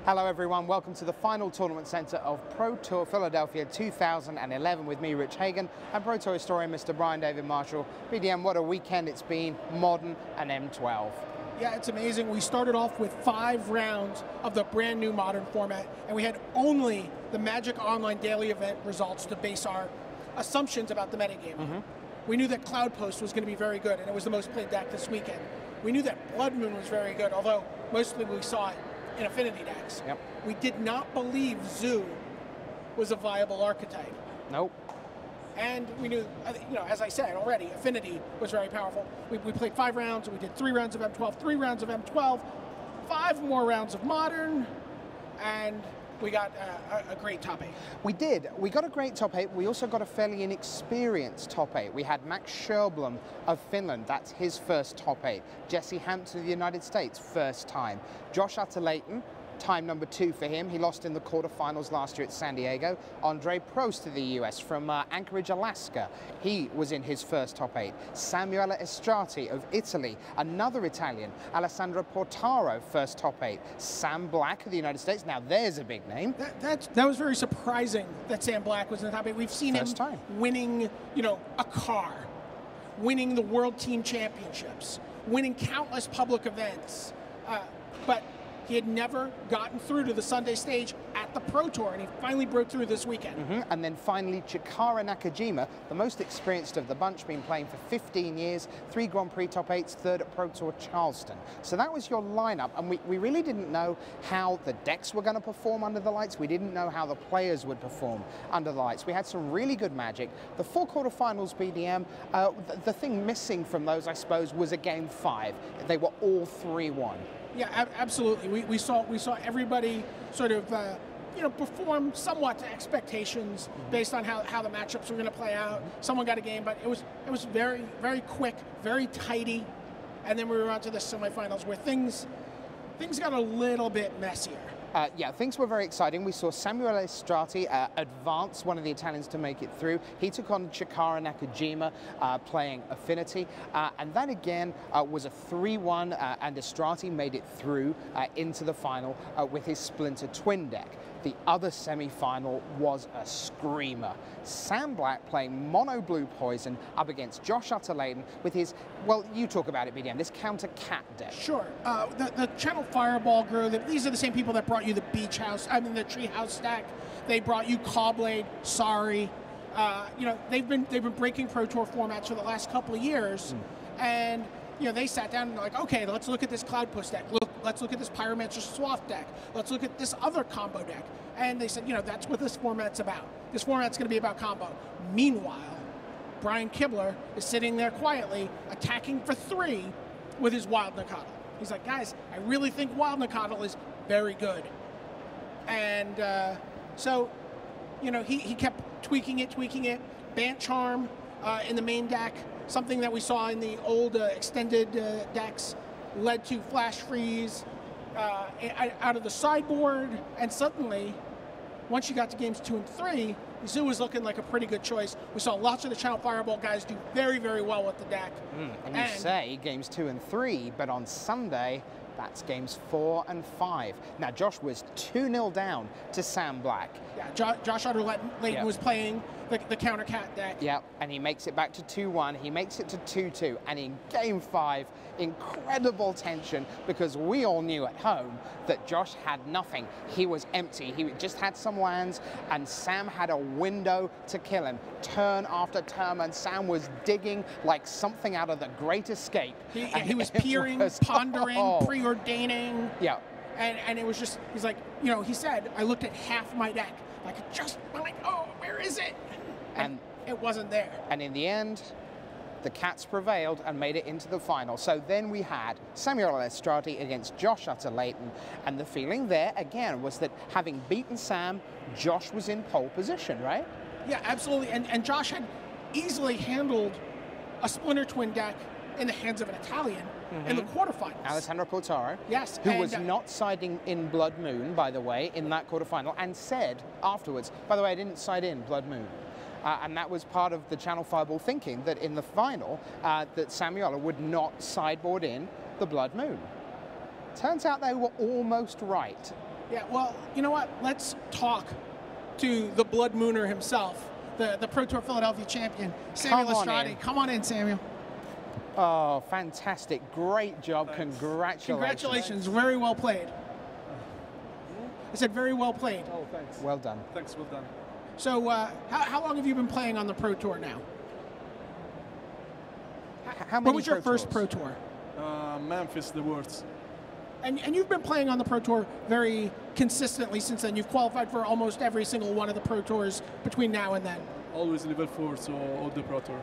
Hello everyone, welcome to the final tournament centre of Pro Tour Philadelphia 2011 with me, Rich Hagon, and Pro Tour historian Mr. Brian David-Marshall. BDM, what a weekend it's been, modern and M12. Yeah, it's amazing. We started off with 5 rounds of the brand new modern format, and we had only the Magic Online daily event results to base our assumptions about the metagame. We knew that Cloud Post was going to be very good, and it was the most played deck this weekend. We knew that Blood Moon was very good, although mostly we saw it in Affinity decks. We did not believe Zoo was a viable archetype. Nope. And we knew, as I said already, Affinity was very powerful. We played 5 rounds, we did 3 rounds of M12, 3 rounds of M12, 5 more rounds of Modern, and we got a great top 8. We did. We got a great top 8. We also got a fairly inexperienced top 8. We had Max Scherblom of Finland. That's his first top 8. Jesse Hampton of the United States, first time. Josh Utter-Layton, time number 2 for him. He lost in the quarterfinals last year at San Diego. Andre Prost of the US from Anchorage, Alaska. He was in his first top 8. Samuele Estratti of Italy, another Italian. Alessandro Portaro, first top 8. Sam Black of the United States. Now there's a big name. That was very surprising that Sam Black was in the top 8. We've seen him winning, a car, winning the World Team Championships, winning countless public events, but he had never gotten through to the Sunday stage at the Pro Tour, and he finally broke through this weekend. And then finally, Chikara Nakajima, the most experienced of the bunch, been playing for 15 years, 3 Grand Prix top 8s, 3rd at Pro Tour Charleston. So that was your lineup, and we really didn't know how the decks were going to perform under the lights. We didn't know how the players would perform under the lights. We had some really good magic. The 4 quarterfinals BDM, the thing missing from those, I suppose, was a game 5. They were all 3-1. Yeah, absolutely. We saw everybody sort of perform somewhat to expectations based on how the matchups were going to play out. Someone got a game, but it was very, very quick, very tidy, and then we were on to the semifinals where things got a little bit messier. Yeah, things were very exciting. We saw Samuele Estratti advance, one of the Italians to make it through. He took on Chikara Nakajima playing Affinity, and that again was a 3-1, and Estratti made it through into the final with his Splinter Twin deck. The other semi-final was a screamer. Sam Black playing Mono Blue Poison up against Josh Utter-Layton with his, well, you talk about it, BDM, this counter cat deck. Sure. The Channel Fireball crew, these are the same people that brought you the the Treehouse stack. They brought you Cawblade, Sorry. They've been breaking Pro Tour formats for the last couple of years, and they sat down and like, okay, let's look at this Cloud Push deck. Let's look at this Pyromancer Swath deck. Let's look at this other combo deck. And they said, that's what this format's about. This format's going to be about combo. Meanwhile, Brian Kibler is sitting there quietly attacking for 3 with his Wild Nakatl. He's like, guys, I really think Wild Nakatl is very good. And so, he kept tweaking it. Bant Charm in the main deck, something that we saw in the old extended decks, led to Flash Freeze out of the sideboard, and suddenly, once you got to games 2 and 3, Zoo was looking like a pretty good choice. We saw lots of the Channel Fireball guys do very, very well with the deck. And you say games 2 and 3, but on Sunday, that's games 4 and 5. Now, Josh was 2-0 down to Sam Black. Yeah, Josh Utter-Layton was playing the counter cat deck. Yeah, and he makes it back to 2-1. He makes it to 2-2. And in game 5, incredible tension, because we all knew at home that Josh had nothing. He was empty. He just had some lands, and Sam had a window to kill him. Turn after turn, and Sam was digging like something out of The Great Escape. He was peering, pondering, preordaining. Yeah. And it was just, he's like, he said, I looked at half my deck. I'm like, oh, where is it? And it wasn't there. And in the end, the Cats prevailed and made it into the final. So then we had Samuele Estratti against Josh Utter-Layton, and the feeling there, again, was that having beaten Sam, Josh was in pole position, right? Yeah, absolutely. And Josh had easily handled a Splinter Twin deck in the hands of an Italian in the quarterfinals. Alessandro Portaro. Yes. Who was not siding in Blood Moon, by the way, in that quarterfinal, and said afterwards, by the way, I didn't side in Blood Moon. And that was part of the Channel Fireball thinking, that in the final, that Samuele would not sideboard in the Blood Moon. Turns out they were almost right. Yeah, well, you know what? Let's talk to the Blood Mooner himself, the Pro Tour Philadelphia champion, Samuele Estratti. Come on in, Samuel. Oh, fantastic. Great job. Thanks. Congratulations. Congratulations. Very well played. I said very well played. Oh, thanks. Well done. Thanks, well done. So how long have you been playing on the Pro Tour now? How many What was your Pro first Pro Tours? Tour? Memphis, the words. And you've been playing on the Pro Tour very consistently since then. You've qualified for almost every single one of the Pro Tours between now and then. Always level 4, so all the Pro Tour.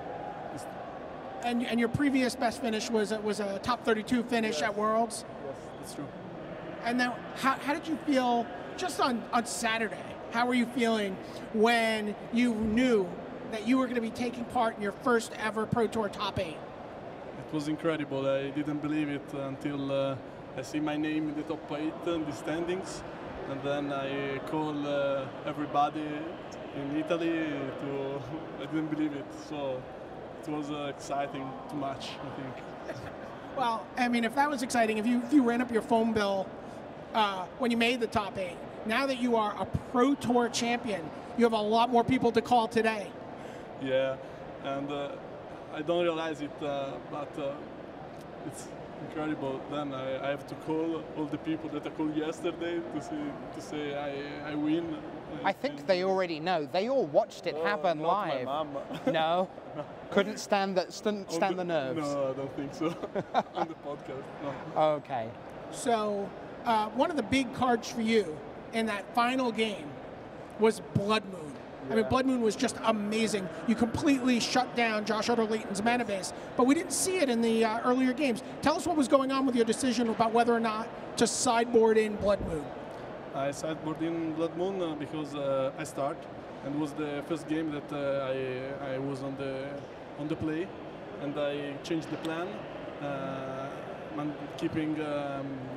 And your previous best finish was a top 32 finish at Worlds. Yes, that's true. And now, how did you feel just on Saturday? How were you feeling when you knew that you were going to be taking part in your first ever Pro Tour top 8? It was incredible. I didn't believe it until I see my name in the top 8 in the standings. And then I call everybody in Italy to... I didn't believe it. So it was exciting too much, I think. Well, I mean, if that was exciting, if you ran up your phone bill when you made the top 8, now that you are a Pro Tour champion, you have a lot more people to call today. Yeah, and I don't realize it, but it's incredible. Then I have to call all the people that I called yesterday to say I win. I think they already know. They all watched it happen not live. My mom. No? Couldn't stand the nerves? No, I don't think so. On the podcast, no. Okay. So one of the big cards for you in that final game was Blood Moon. I mean, Blood Moon was just amazing. You completely shut down Josh Utter-Leighton's mana base, but we didn't see it in the earlier games. Tell us what was going on with your decision about whether or not to sideboard in Blood Moon. I sideboard in Blood Moon because I start, and it was the first game that I was on the play, and I changed the plan, keeping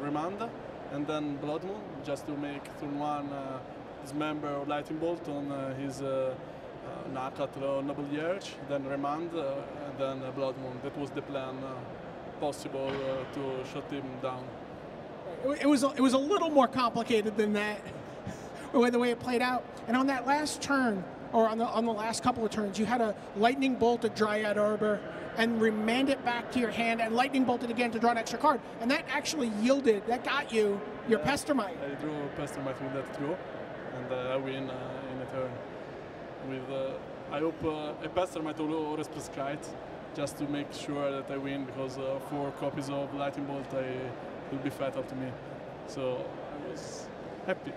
Remand, and then Blood Moon, just to make turn 1 Dismember or Lightning Bolt on his Nakat or Noble Yerch, then Remand, and then Blood Moon. That was the plan possible to shut him down. It was a little more complicated than that, the way it played out. And on that last turn, or on the last couple of turns, you had a Lightning Bolt, a Dryad Arbor, and remand it back to your hand, and Lightning Bolted again to draw an extra card. And that actually yielded, that got you your Pestermite. I drew Pestermite with that draw, and I win in a turn. With I hope a Pestermite or a Kite, just to make sure that I win, because 4 copies of Lightning Bolt will be fatal to me. So I was happy.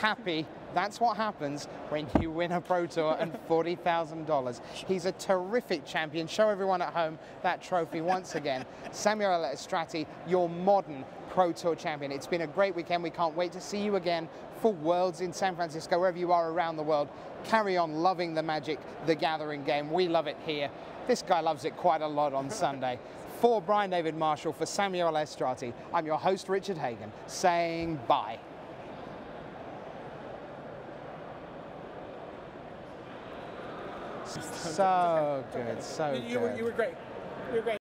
Happy. That's what happens when you win a Pro Tour and $40,000. He's a terrific champion. Show everyone at home that trophy once again. Samuele Estratti, your modern Pro Tour champion. It's been a great weekend. We can't wait to see you again for Worlds in San Francisco, wherever you are around the world. Carry on loving the Magic, the Gathering game. We love it here. This guy loves it quite a lot on Sunday. For Brian David-Marshall, for Samuele Estratti, I'm your host, Richard Hagon, saying bye. So good, so good. You were great. You were great.